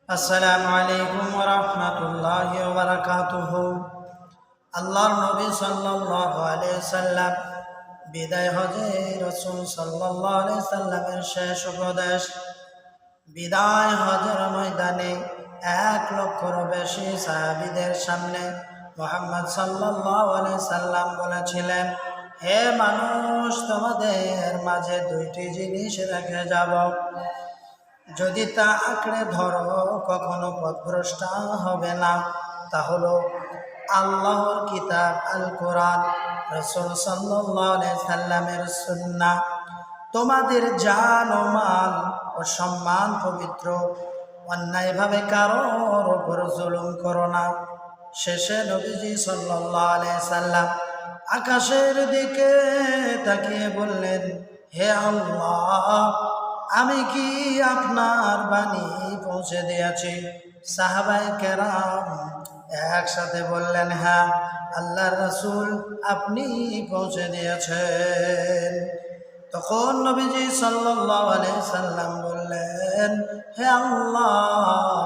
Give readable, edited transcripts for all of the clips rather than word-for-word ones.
আসসালামু আলাইকুম ওয়া রাহমাতুল্লাহি ওয়া বারাকাতুহু। আল্লাহর নবী সাল্লাল্লাহু আলাইহি সাল্লাম বিদায় হজে রাসূল সাল্লাল্লাহু আলাইহি সাল্লামের শেষ উপদেশ। বিদায় হজের ময়দানে 1,00,000-এরও বেশি সাহাবীদের সামনে মুহাম্মদ সাল্লাল্লাহু আলাইহি সাল্লাম বলেছিলেন, হে মানুষ, তোমাদের মাঝে দুইটি জিনিস রেখে যাব, যদি তা আঁকড়ে ধরো কখনো পথভ্রষ্ট হবে না। তা হলো আল্লাহর কিতাব আল কোরআন, রাসূল সাল্লাল্লাহু আলাইহি সাল্লামের সুন্নাহ। তোমাদের জান ও মাল ও সম্মান পবিত্র, অন্যায়ভাবে কারোর ওপর জুলুম করো না। শেষে নবীজি সাল্লাল্লাহু আলাইহি সাল্লাম আকাশের দিকে তাকিয়ে বললেন, হে আল্লাহ, আমি কি আপনার বাণী পৌঁছে দিয়েছি? সাহাবায়ে কেরাম একসাথে বললেন, হ্যাঁ আল্লাহর রাসূল, আপনি পৌঁছে দিয়েছেন। তখন নবীজি সাল্লাল্লাহু আলাইহি সাল্লাম বললেন, হে আল্লাহ,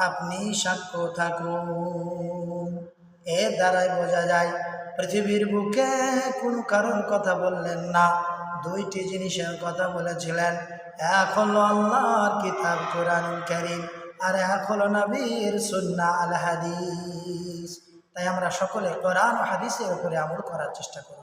আপনি সাক্ষ্য থাকুন। এর দ্বারাই বোঝা যায় পৃথিবীর বুকে কোনো কারণ কথা বললেন না, দুইটি জিনিসের কথা বলেছিলেন। এক হলো আল্লাহর কিতাব কোরআনুল কারীম, আর এক হলো নবীর সুন্নাহ আল হাদিস। তাই আমরা সকলে কোরআন ও হাদিসের উপরে আমল করার চেষ্টা করব।